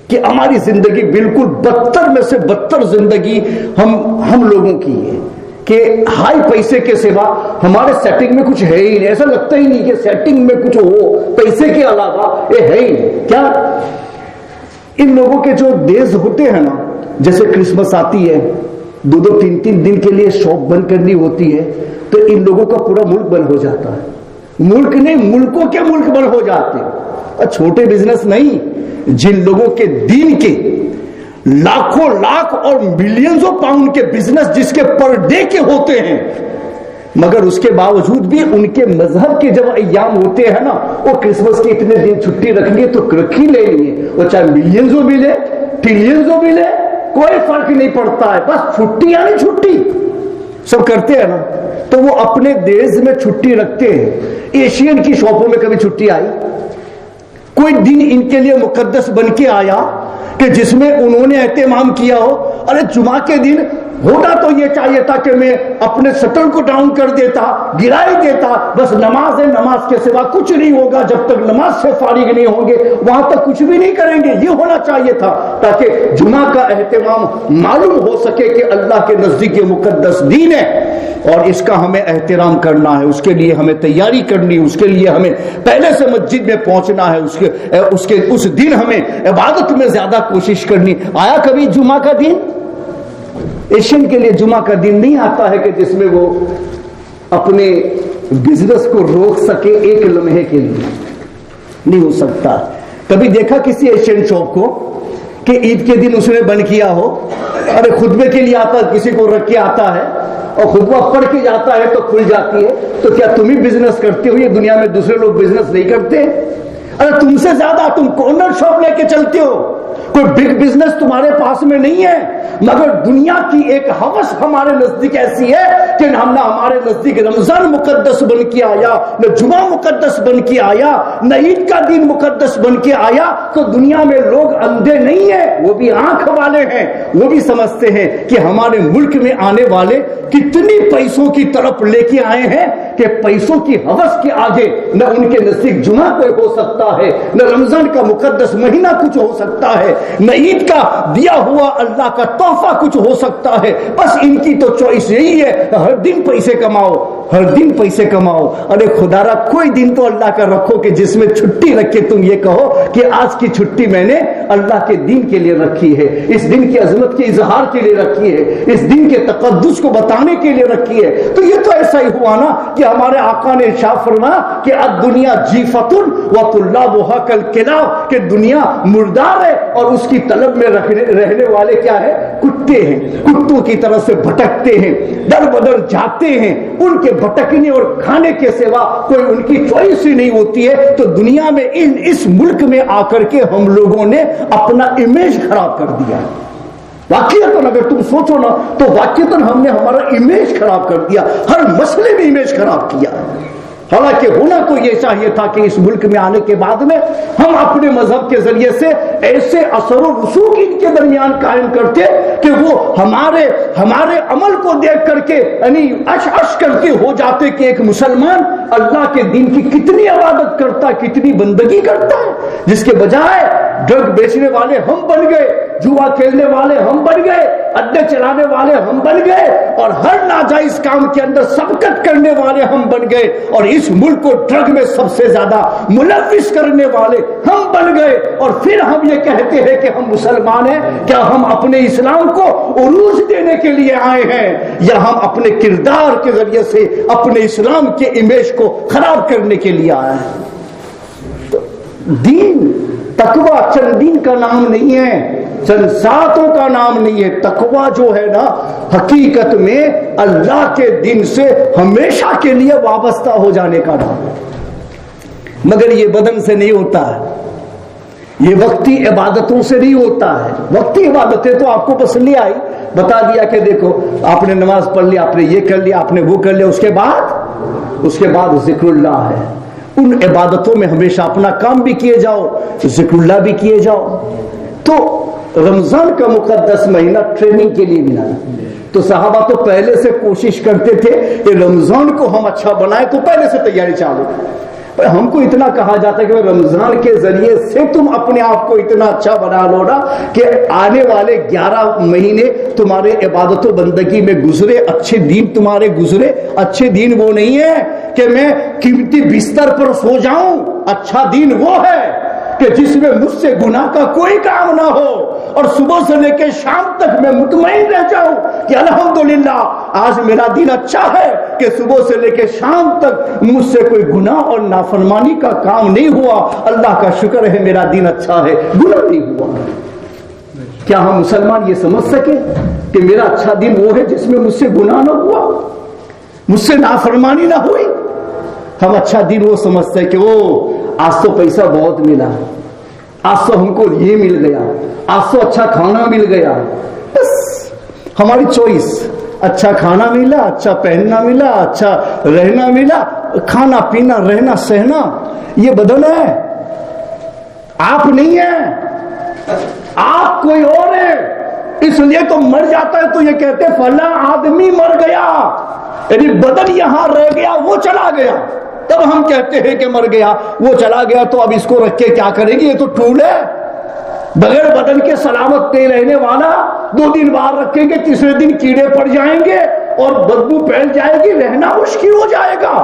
کہ ہماری زندگی بالکل بدتر میں سے بدتر زندگی ہم لوگوں کی ہے, کہ ہائی پیسے کے سوا ہمارے سیٹنگ میں کچھ ہے ہی نہیں. ایسا لگتا ہی نہیں کہ سیٹنگ میں کچھ ہو پیسے کے علاوہ, یہ ہے ہی نہیں. کیا ان لوگوں کے جو ڈیز ہوتے ہیں نا, جیسے کرسمس آتی ہے, 2-3 دن کے لیے شاپ بند کرنی ہوتی ہے, تو ان لوگوں کا پورا ملک بند ہو جاتا ہے. ملک نہیں, ملکوں کے ملک بند ہو جاتے ہیں. چھوٹے بزنس نہیں, جن لوگوں کے دین کے لاکھوں لاکھ اور ملینزوں پاؤنڈ کے بزنس جس کے پر ڈے کے ہوتے ہیں, مگر اس کے باوجود بھی ان کے مذہب کے جب ایام ہوتے ہیں نا, وہ کرسمس کے اتنے دن چھٹی رکھ لیے تو رکھی لے لیے, وہ چاہے ملینزوں بھی لے ٹریلینزوں بھی لے, کوئی فرق نہیں پڑتا ہے, بس چھٹی یعنی چھٹی سب کرتے ہیں نا. تو وہ اپنے دیش میں چھٹی رکھتے ہیں. ایشین کی شاپوں میں کبھی چھٹی آئی؟ کوئی دن ان کے لیے مقدس بن کے آیا کہ جس میں انہوں نے اہتمام کیا ہو؟ ارے جمعہ کے دن ہوتا تو یہ چاہیے تھا کہ میں اپنے سٹل کو ڈاؤن کر دیتا, گرا ہی دیتا, بس نماز ہے, نماز کے سوا کچھ نہیں ہوگا, جب تک نماز سے فارغ نہیں ہوں گے وہاں تک کچھ بھی نہیں کریں گے. یہ ہونا چاہیے تھا تاکہ جمعہ کا اہتمام معلوم ہو سکے کہ اللہ کے نزدیک یہ مقدس دین ہے اور اس کا ہمیں احترام کرنا ہے, اس کے لیے ہمیں تیاری کرنی, اس کے لیے ہمیں پہلے سے مسجد میں پہنچنا ہے, اس دن ہمیں عبادت میں زیادہ کوشش کرنی. آیا کبھی جمعہ کا دن؟ ایشین کے لیے جمعہ کا دن نہیں آتا ہے کہ جس میں وہ اپنے بزنس کو روک سکے ایک لمحے کے لیے, نہیں ہو سکتا. کبھی دیکھا کسی ایشین شاپ کو کہ عید کے دن اس نے بند کیا ہو؟ ارے خطبے کے لیے آتا, کسی کو رکھ کے آتا ہے اور خطبہ پڑھ کے جاتا ہے تو کھل جاتی ہے. تو کیا تم ہی بزنس کرتے ہو؟ یہ دنیا میں دوسرے لوگ بزنس نہیں کرتے؟ ارے تم سے زیادہ تم کارنر شاپ لے کے چلتے ہو, کوئی بگ بزنس تمہارے پاس میں نہیں ہے, مگر دنیا کی ایک ہوس ہمارے نزدیک ایسی ہے کہ نہ ہمارے نزدیک رمضان مقدس بن کے آیا, نہ جمعہ مقدس بن کے آیا, نہ عید کا دن مقدس بن کے آیا. تو دنیا میں لوگ اندھے نہیں ہیں, وہ بھی آنکھ والے ہیں, وہ بھی سمجھتے ہیں کہ ہمارے ملک میں آنے والے کتنی پیسوں کی طرف لے کے آئے ہیں کہ پیسوں کی ہوس کے آگے نہ ان کے نزدیک جمعہ کوئی ہو سکتا ہے, نہ رمضان کا مقدس مہینہ کچھ ہو سکتا ہے, نہ عید کا دیا ہوا اللہ کا تحفہ کچھ ہو سکتا ہے. بس ان کی تو چوائس یہی ہے, ہر دن پیسے کماؤ, ہر دن پیسے کماؤ. ارے خدا را کوئی دن تو اللہ کا رکھو کہ جس میں چھٹی رکھ کے تم یہ کہو کہ آج کی چھٹی میں نے اللہ کے دین کے لیے رکھی ہے, اس دن کی عظمت کے اظہار کے لیے رکھی ہے, اس دن کے تقدس کو بتانے کے لیے رکھی ہے. تو یہ تو ایسا ہی ہوا نا کہ ہمارے آقا نے ارشاد فرمایا کہ الدنیا جیفتن وطلابھا کالکلاب, کہ دنیا مردار ہے اور اس کی طلب میں رہنے والے کیا ہے؟ کتے ہیں. کتوں کی طرح سے بھٹکتے ہیں, در بدر جاتے ہیں, ان کے بھٹکنے اور کھانے کے سوا کوئی ان کی چوائس ہی نہیں ہوتی ہے. تو دنیا میں اس ملک میں آ کر کے ہم لوگوں نے اپنا امیج خراب کر دیا. واقعتاً اگر تم سوچو نا تو واقعتاً ہم نے ہمارا امیج خراب کر دیا, ہر مسئلے میں امیج خراب کیا. حالانکہ ہونا تو یہ چاہیے تھا کہ اس ملک میں آنے کے بعد میں ہم اپنے مذہب کے ذریعے سے ایسے اثر و رسوخ ان کے درمیان قائم کرتے کہ وہ ہمارے عمل کو دیکھ کر کے یعنی اش کر کے ہو جاتے کہ ایک مسلمان اللہ کے دین کی کتنی عبادت کرتا ہے, کتنی بندگی کرتا ہے, جس کے بجائے ڈرگ بیچنے والے ہم بن گئے, جوا کھیلنے والے ہم بن گئے, اڈے چلانے والے ہم بن گئے, اور ہر ناجائز کام کے اندر سبقت کرنے والے ہم بن گئے, اور اس ملک کو ڈرگ میں سب سے زیادہ ملوث کرنے والے ہم بن گئے. اور پھر ہم یہ کہتے ہیں کہ ہم مسلمان ہیں. کیا ہم اپنے اسلام کو عروج دینے کے لیے آئے ہیں, یا ہم اپنے کردار کے ذریعے سے اپنے اسلام کے امیج کو خراب کرنے کے لیے آئے ہیں؟ دین تقوی چند دین کا نام نہیں ہے, چند ساتوں کا نام نہیں ہے. تقوی جو ہے نا حقیقت میں اللہ کے دین سے ہمیشہ کے لیے وابستہ ہو جانے کا نام ہے. مگر یہ بدن سے نہیں ہوتا ہے, یہ وقتی عبادتوں سے نہیں ہوتا ہے. وقتی عبادتیں تو آپ کو بس لے آئی, بتا دیا کہ دیکھو آپ نے نماز پڑھ لی, آپ نے یہ کر لیا, آپ نے وہ کر لیا, اس کے بعد ذکر اللہ ہے. ان عبادتوں میں ہمیشہ اپنا کام بھی کیے جاؤ, ذکر اللہ بھی کیے جاؤ. تو رمضان کا مقدس مہینہ ٹریننگ کے لیے ملا. تو صحابہ تو پہلے سے کوشش کرتے تھے کہ رمضان کو ہم اچھا بنائیں, تو پہلے سے تیاری چالو. ہم کو اتنا کہا جاتا ہے کہ رمضان کے ذریعے سے تم اپنے آپ کو اتنا اچھا بنا لو نا کہ آنے والے 11 مہینے تمہارے عبادت و بندگی میں گزرے, اچھے دن تمہارے گزرے. اچھے دن وہ نہیں ہے کہ میں قیمتی بستر پر سو جاؤں, اچھا دن وہ ہے کہ جس میں مجھ سے گناہ کا کوئی کام نہ ہو اور صبح سے لے کے شام تک میں مطمئن رہ جاؤں کہ الحمدللہ آج میرا دن اچھا ہے کہ صبح سے لے کے شام تک مجھ سے کوئی گناہ اور نافرمانی کا کام نہیں ہوا. اللہ کا شکر ہے میرا دن اچھا ہے, گناہ نہیں ہوا. کیا ہم مسلمان یہ سمجھ سکے کہ میرا اچھا دن وہ ہے جس میں مجھ سے گناہ نہ ہوا, مجھ سے نافرمانی نہ ہوئی؟ ہم اچھا دن وہ سمجھتے ہیں کہ وہ آج تو پیسہ بہت ملا, آج تو ہم کو یہ مل گیا, آج تو اچھا کھانا مل گیا. بس ہماری چوائس, اچھا کھانا ملا, اچھا پہننا ملا, اچھا رہنا ملا. کھانا پینا رہنا سہنا یہ بدن ہے, آپ نہیں ہیں, آپ کوئی اور ہے. اس لیے تو مر جاتا ہے تو یہ کہتے فلاں آدمی مر گیا, یعنی بدن یہاں رہ گیا, وہ چلا گیا. تب ہم کہتے ہیں کہ مر گیا, وہ چلا گیا تو اب اس کو رکھ کے کیا کریں گے, یہ تو ٹول ہے. بغیر بدن کے سلامت نہیں رہنے والا 2 دن بعد رکھیں گے, تیسرے دن کیڑے پڑ جائیں گے اور بدبو پھیل جائے گی, رہنا مشکل ہو جائے گا.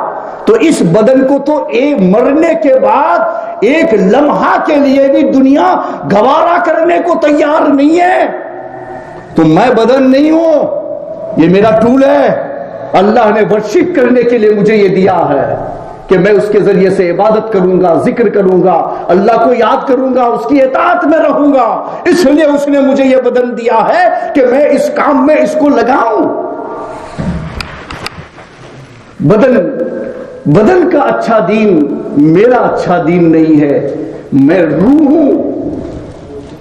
تو اس بدن کو تو مرنے کے بعد ایک لمحہ کے لیے بھی دنیا گوارا کرنے کو تیار نہیں ہے. تو میں بدن نہیں ہوں, یہ میرا ٹول ہے. اللہ نے ورشپ کرنے کے لیے مجھے یہ دیا ہے کہ میں اس کے ذریعے سے عبادت کروں گا, ذکر کروں گا, اللہ کو یاد کروں گا, اس کی اطاعت میں رہوں گا. اس لیے اس نے مجھے یہ بدن دیا ہے کہ میں اس کام میں اس کو لگاؤں. بدن کا اچھا دین میرا اچھا دین نہیں ہے. میں روح ہوں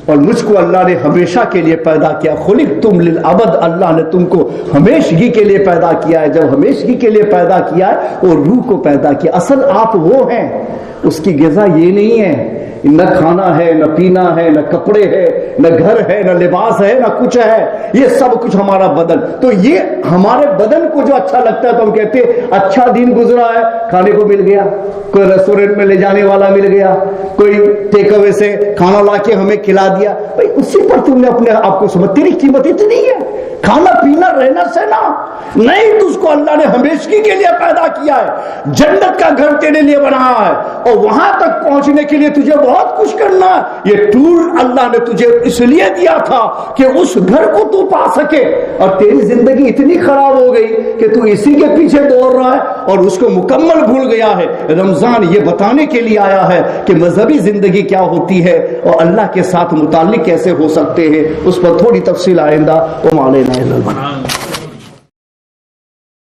اور مجھ کو اللہ نے ہمیشہ کے لیے پیدا کیا. خلقتم للابد, اللہ نے تم کو ہمیشگی کے لیے پیدا کیا ہے. جب ہمیشگی کے لیے پیدا کیا ہے اور روح کو پیدا کیا. اصل آپ وہ ہیں, اس کی غذا یہ نہیں ہے. نہ کھانا ہے, نہ پینا ہے, نہ کپڑے ہے, نہ گھر ہے, نہ لباس ہے, نہ کچھ ہے. یہ سب کچھ ہمارا بدن. تو یہ ہمارے بدن کو جو اچھا لگتا ہے تو ہم کہتے ہیں اچھا دن گزرا ہے, کھانے کو مل گیا, کوئی ریسٹورنٹ میں لے جانے والا مل گیا, کوئی ٹیک اوے سے کھانا لا کے ہمیں کھلا دیا. بھائی اسی پر تم نے اپنے آپ کو سمجھ, تیری قیمت اتنی ہے. کھانا پینا رہنا سہنا نہیں, تو اس کو اللہ نے ہمیشگی کے لیے پیدا کیا ہے. جنت کا گھر تیرے لیے بنایا ہے اور وہاں تک پہنچنے کے لیے تجھے بہت کچھ کرنا ہے. یہ ٹول اللہ نے تجھے اس لیے دیا تھا کہ اس گھر کو تو پا سکے. اور تیری زندگی اتنی خراب ہو گئی کہ تو اسی کے پیچھے دوڑ رہا ہے اور اس کو مکمل بھول گیا ہے. رمضان یہ بتانے کے لیے آیا ہے کہ مذہبی زندگی کیا ہوتی ہے اور اللہ کے ساتھ متعلق کیسے ہو سکتے ہیں. اس پر تھوڑی تفصیل آئندہ.